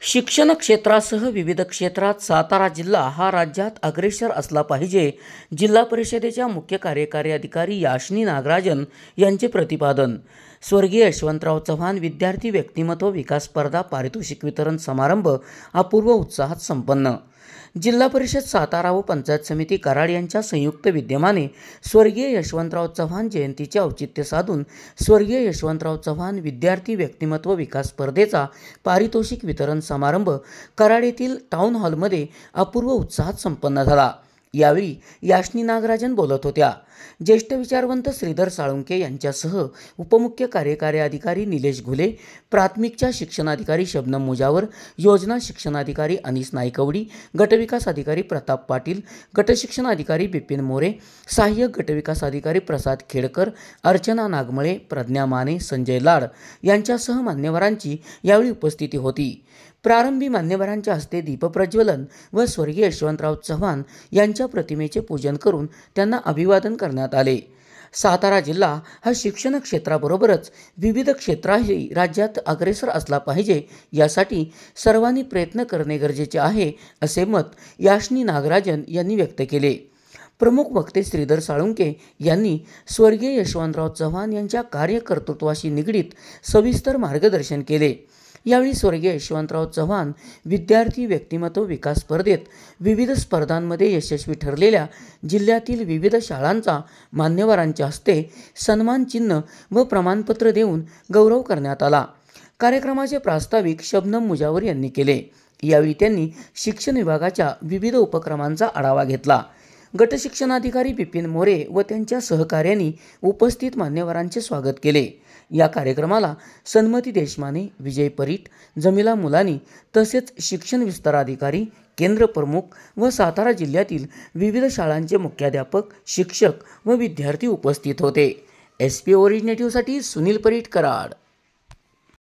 शिक्षण क्षेत्रासह विविध क्षेत्रात सातारा जिल्हा हा राज्यात अग्रेसर असला पाहिजे, जिल्हा परिषदेच्या मुख्य कार्यकारी अधिकारी याशनी नागराजन यांचे प्रतिपादन। स्वर्गीय यशवंतराव चव्हाण विद्यार्थी व्यक्तिमत्व विकास स्पर्धा पारितोषिक वितरण समारंभ अपूर्व उत्साहात संपन्न। जिल्हा परिषद सातारा व पंचायत समिती कराड यांच्या संयुक्त विद्यमाने स्वर्गीय यशवंतराव चव्हाण जयंतीचे औचित्य साधून स्वर्गीय यशवंतराव चव्हाण विद्यार्थी व्यक्तिमत्व विकास स्पर्धेचा पारितोषिक वितरण समारंभ कराड येथील टाउन हॉलमध्ये अपूर्व उत्साहात संपन्न झाला। यावेळी याशनी नागराजन बोलत होत्या। ज्येष्ठ विचारवंत श्रीधर साळुंके यांच्यासह उपमुख्य कार्यकारी अधिकारी निलेश घुले, प्राथमिकच्या शिक्षणाधिकारी शबनम मुजावर, योजना शिक्षणाधिकारी अनिस नाईकवडी, गटविकास अधिकारी प्रताप पाटील, गटशिक्षण अधिकारी बिपिन मोरे, सहाय्यक गटविकास अधिकारी प्रसाद खेडकर, अर्चना नागमळे, प्रज्ञा माने, संजय लाड यांच्यासह मान्यवरांची यावेळी उपस्थिती होती। प्रारंभी मान्यवरांच्या हस्ते दीपप्रज्वलन व स्वर्गीय यशवंतराव चव्हाण यांच्या प्रतिमेचे पूजन करून त्यांना अभिवादन करण्यात आले। सातारा जिल्हा हा शिक्षण क्षेत्राबरोबरच विविध क्षेत्रातही राज्यात अग्रेसर असला पाहिजे, यासाठी सर्वांनी प्रयत्न करणे गरजेचे आहे, असे मत याशनी नागराजन यांनी व्यक्त केले। प्रमुख वक्ते श्रीधर साळुंके यांनी स्वर्गीय यशवंतराव चव्हाण यांच्या कार्यकर्तृत्वाशी निगडीत सविस्तर मार्गदर्शन केले। यावेळी स्वर्गीय यशवंतराव चव्हाण विद्यार्थी व्यक्तिमत्व विकास स्पर्धेत विविध स्पर्धांमध्ये यशस्वी ठरलेल्या जिल्ह्यातील विविध शाळांचा मान्यवरांच्या हस्ते सन्मान चिन्ह व प्रमाणपत्र देऊन गौरव करण्यात आला। कार्यक्रमाचे प्रास्ताविक शबनम मुजावर यांनी केले। यावेळी त्यांनी शिक्षण विभागाच्या विविध उपक्रमांचा आढावा घेतला। गटशिक्षणाधिकारी बिपिन मोरे व त्यांच्या सहकार्यांनी उपस्थित मान्यवरांचे स्वागत केले। या कार्यक्रमाला सन्मती देशमाने, विजय परीट, जमिला मुलानी तसेच शिक्षण विस्तार अधिकारी, केंद्र प्रमुख व सातारा जिल्ह्यातील विविध शाळांचे मुख्याध्यापक, शिक्षक व विद्यार्थी उपस्थित होते। SP ओरिजिनेटिव्हसाठी सुनील परीट, कराड।